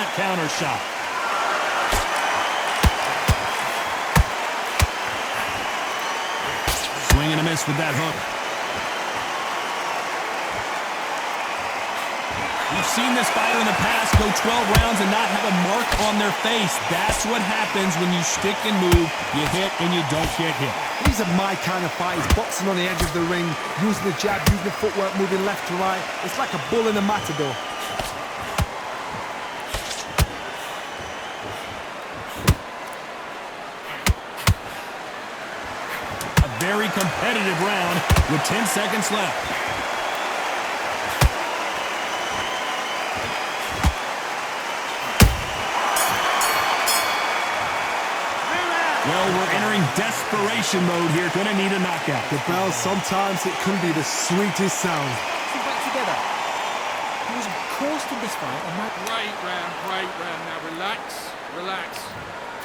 that counter shot. Swing and a miss with that hook. We've seen this fighter in the past go 12 rounds and not have a mark on their face. That's what happens when you stick and move. You hit and you don't get hit. These are my kind of fight. He's boxing on the edge of the ring, using the jab, using the footwork, moving left to right. It's like a bull in a matador. A very competitive round with 10 seconds left. Well, we're entering desperation mode here. Gonna need a knockout. The bell, sometimes it can be the sweetest sound. Sit back together. He was coursed in this fight and might... Great round. Now relax.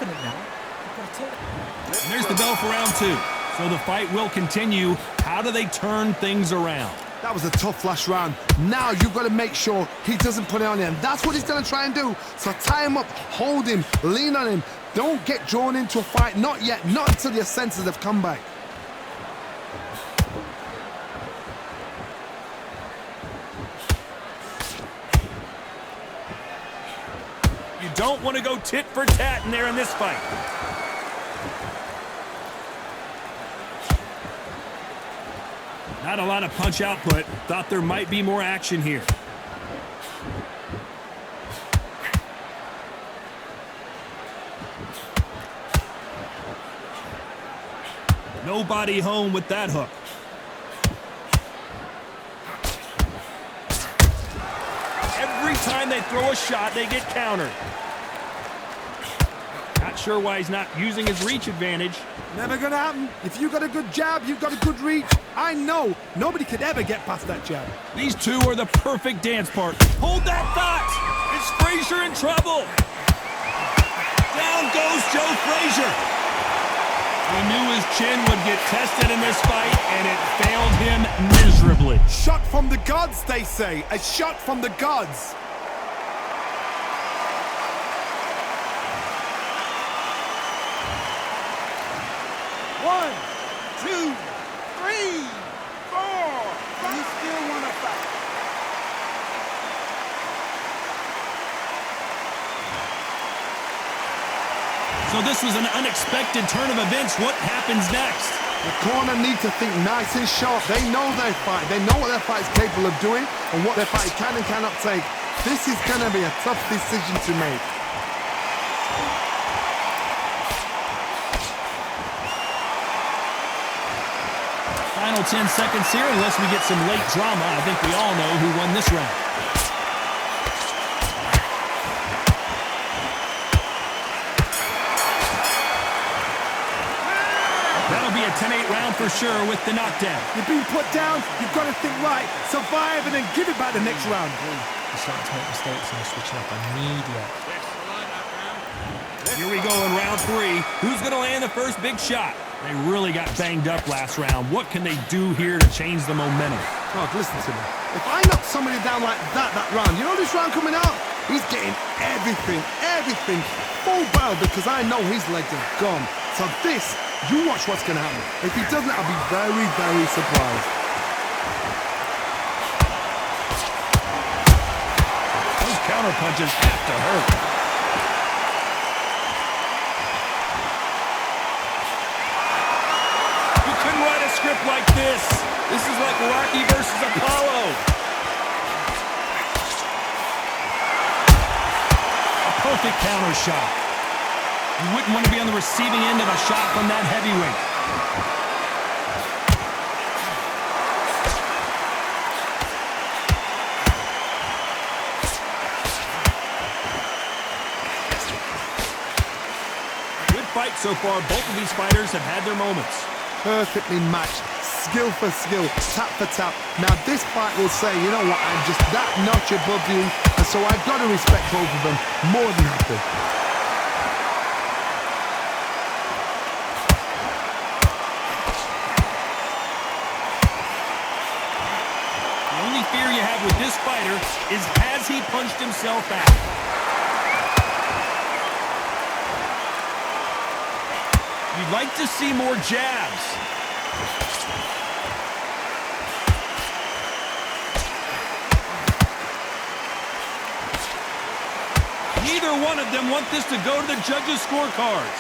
Infinite now. You've got to take it. And there's the bell for round 2. So the fight will continue. How do they turn things around? That was a tough last round. Now you've got to make sure he doesn't put it on you. And that's what he's going to try and do. So tie him up, hold him, lean on him. Don't get drawn into a fight. Not yet. Not until your senses have come back. You don't want to go tit for tat in there in this fight. Not a lot of punch output. Thought there might be more action here. Nobody home with that hook. Every time they throw a shot, they get countered. Not sure why he's not using his reach advantage. Never gonna happen. If you got a good jab, you've got a good reach. I know nobody could ever get past that jab. These two are the perfect dance partners. Hold that thought! It's Frazier in trouble! Down goes Joe Frazier. He knew his chin would get tested in this fight, and it failed him miserably. Shot from the gods, they say. A shot from the gods. One, two, three, four. You still want to fight? So this was an unexpected turn of events. What happens next? The corner need to think nice and sharp. They know their fight. They know what their fight is capable of doing and what their fight can and cannot take. This is going to be a tough decision to make. Final 10 seconds here, unless we get some late drama. I think we all know who won this round. That'll be a 10-8 round for sure with the knockdown. You've been put down, you've got to think right, survive, and then give it back the next round. He's starting to make mistakes and he's switching up immediately. Here we go in round 3. Who's going to land the first big shot? They really got banged up last round. What can they do here to change the momentum? God, listen to me. If I knock somebody down like that round, you know this round coming out? He's getting everything full barrel because I know his legs are gone. So this, you watch what's going to happen. If he doesn't, I'll be very, very surprised. Those counter punches have to hurt. Script like this is like Rocky versus Apollo. A perfect counter shot. You wouldn't want to be on the receiving end of a shot from that heavyweight. Good fight so far. Both of these fighters have had their moments. Perfectly matched, skill for skill, tap for tap. Now this fight will say, you know what, I'm just that notch above you, and so I've got to respect both of them more than happy. The only fear you have with this fighter is, has he punched himself out? like to see more jabs. Neither one of them want this to go to the judges' scorecards.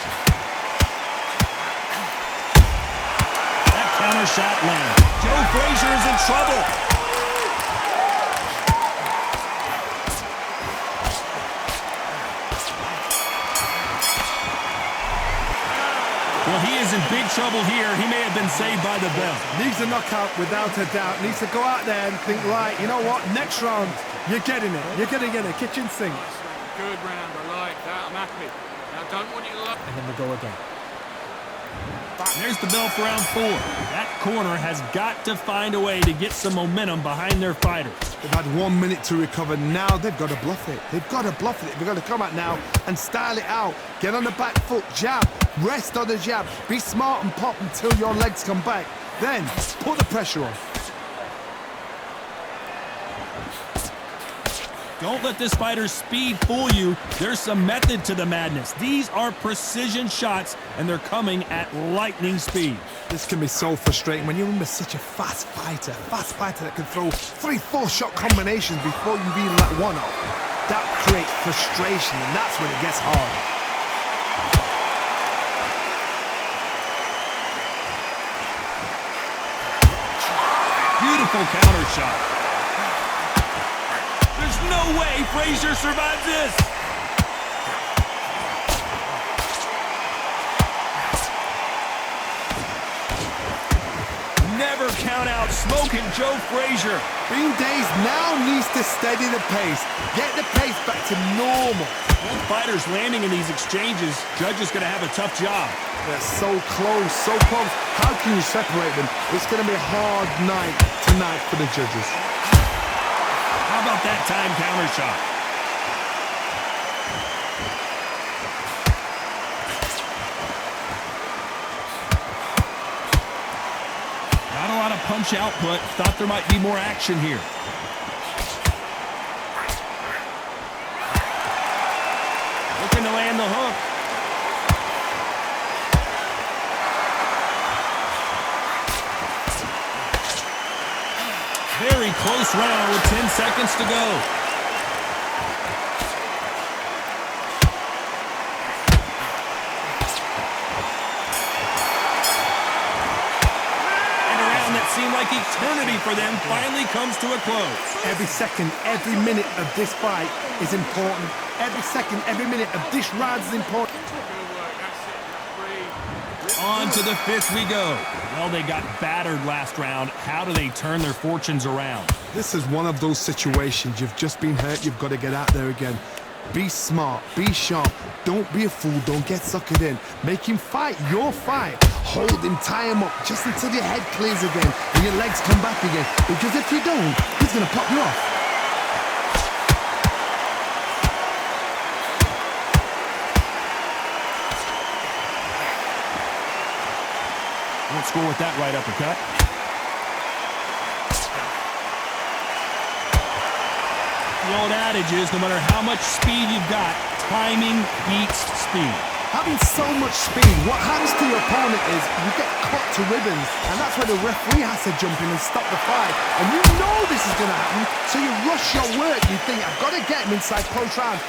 That counter shot lands. Joe Frazier is in trouble. Well, he is in big trouble here. He may have been saved by the bell. Needs a knockout without a doubt. Needs to go out there and think, right, you know what? Next round, you're getting it. You're going to get a kitchen sink. Good round, I like that. I'm happy. Now, don't want you to look. And then we go again. There's the bell for round 4. That corner has got to find a way to get some momentum behind their fighter. They've had 1 minute to recover. Now they've got to bluff it. They've got to bluff it. They've got to come out now and style it out. Get on the back foot, jab, rest on the jab. Be smart and pop until your legs come back. Then put the pressure on. Don't let this fighter's speed fool you. There's some method to the madness. These are precision shots, and they're coming at lightning speed. This can be so frustrating when you're such a fast fighter that can throw 3-4 shot combinations before you even let one off. That creates frustration, and that's when it gets hard. Beautiful counter shot. There's no way Frazier survives this. Never count out smoking Joe Frazier. Bean Days now needs to steady the pace. Get the pace back to normal. Both fighters landing in these exchanges. Judge is going to have a tough job. They're so close, so close. How can you separate them? It's going to be a hard night tonight for the judges. How about that time counter shot? Not a lot of punch output. Thought there might be more action here. Looking to land the hook. Very close round with 10 seconds to go. And a round that seemed like eternity for them finally comes to a close. Every second, every minute of this fight is important. Every second, every minute of this round is important. Good work, that's it. 3. On to the 5th we go. Well, they got battered last round. How do they turn their fortunes around? This is one of those situations. You've just been hurt. You've got to get out there again. Be smart. Be sharp. Don't be a fool. Don't get suckered in. Make him fight your fight. Hold him, tie him up just until your head clears again and your legs come back again. Because if you don't, he's going to pop you off. Won't score with that right uppercut. The old adage is no matter how much speed you've got, timing beats speed. Having so much speed, what happens to your opponent is you get cut to ribbons, and that's where the referee has to jump in and stop the fight. And you know this is going to happen, so you rush your work. You think, I've got to get him inside close round.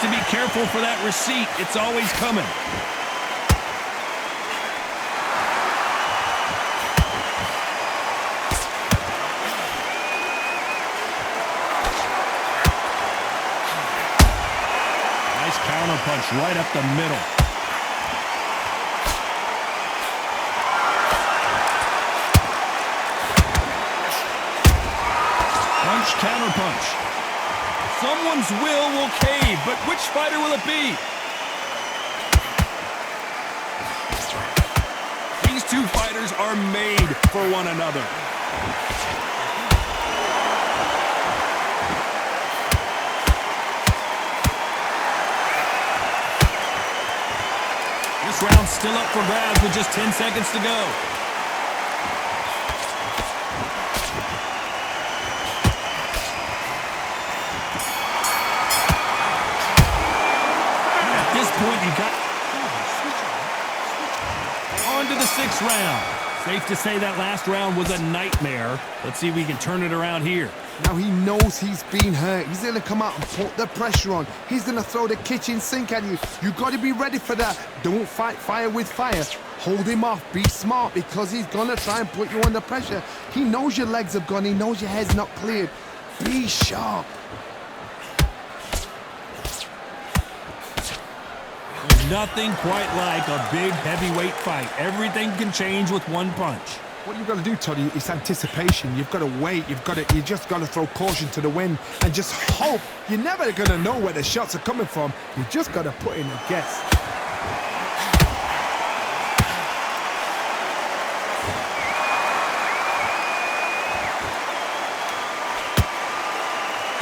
To be careful for that receipt. It's always coming. Nice counter punch right up the middle. Punch, counter punch. Someone's will cave, but which fighter will it be? These two fighters are made for one another. This round's still up for grabs with just 10 seconds to go. round. Safe to say that last round was a nightmare. Let's see if we can turn it around here. Now he knows he's been hurt. He's going to come out and put the pressure on. He's going to throw the kitchen sink at you. You got to be ready for that. Don't fight fire with fire. Hold him off. Be smart because he's going to try and put you under pressure. He knows your legs have gone. He knows your head's not cleared. Be sharp. There's nothing quite like a big heavyweight fight. Everything can change with one punch. What you've got to do, Toddy, is anticipation. You've got to wait. You just got to throw caution to the wind and just hope. You're never going to know where the shots are coming from. You just got to put in a guess.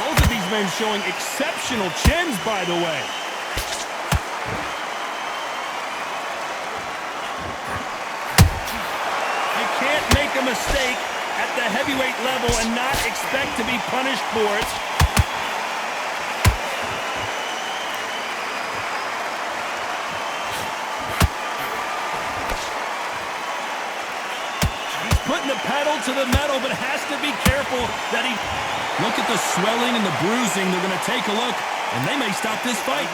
Both of these men showing exceptional chins, by the way. Can't make a mistake at the heavyweight level and not expect to be punished for it. He's putting the pedal to the metal, but has to be careful that he... Look at the swelling and the bruising. They're going to take a look, and they may stop this fight.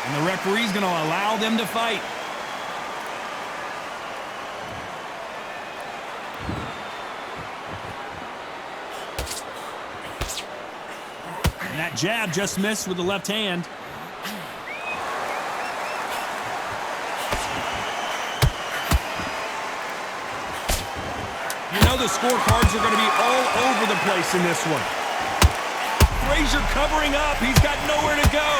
And the referee's going to allow them to fight. And that jab just missed with the left hand. You know the scorecards are going to be all over the place in this one. Frazier covering up. He's got nowhere to go.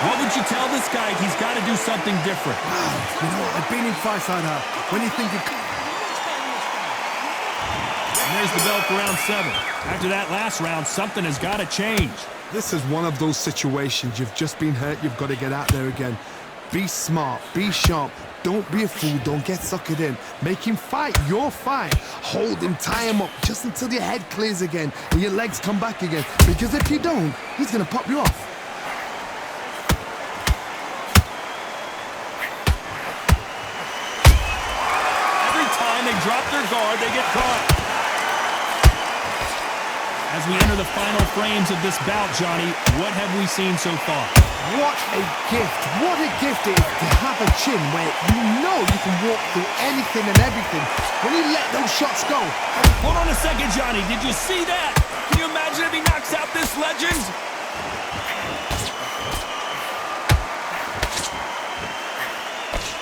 What would you tell this guy? He's got to do something different. You know, I've been in fights like that. When you think you... And there's the bell for round 7. After that last round, something has got to change. This is one of those situations. You've just been hurt. You've got to get out there again. Be smart. Be sharp. Don't be a fool. Don't get suckered in. Make him fight your fight. Hold him. Tie him up just until your head clears again and your legs come back again. Because if you don't, he's going to pop you off. Every time they drop their guard, they get caught. As we enter the final frames of this bout, Johnny, what have we seen so far? What a gift. What a gift it is to have a chin where you know you can walk through anything and everything when you let those shots go. Hold on a second, Johnny. Did you see that? Can you imagine if he knocks out this legend?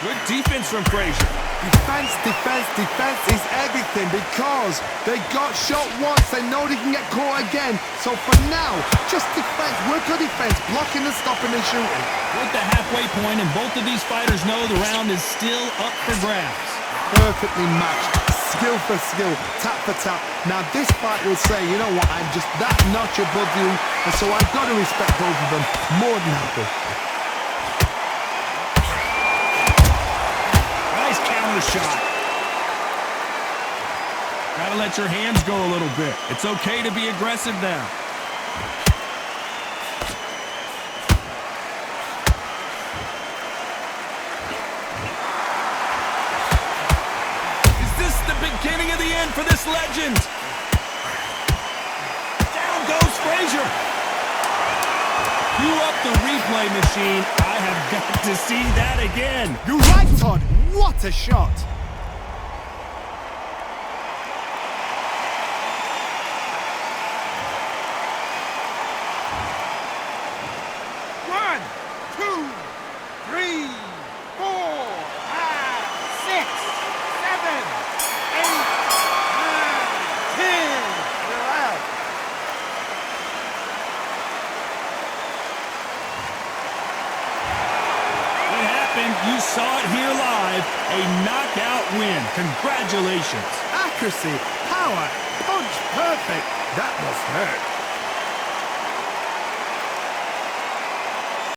Good defense from Frazier. Defense, defense, defense is everything because they got shot once. They know they can get caught again. So for now, just defense. Work on defense, blocking and stopping and shooting. We're at the halfway point, and both of these fighters know the round is still up for grabs. Perfectly matched, skill for skill, tap for tap. Now this fight will say, you know what, I'm just that notch above you, and so I've got to respect both of them more than happy. Shot. Gotta let your hands go a little bit. It's okay to be aggressive now. Is this the beginning of the end for this legend? Down goes Frazier. Cue up the replay machine. I have got to see that again. You're right, Todd. What a shot! One, two, three, 4, 5, 6, 7, 8, 9, 10. You're out. What happened? You saw it here live. A knockout win. Congratulations. Accuracy, power, punch, perfect. That must hurt.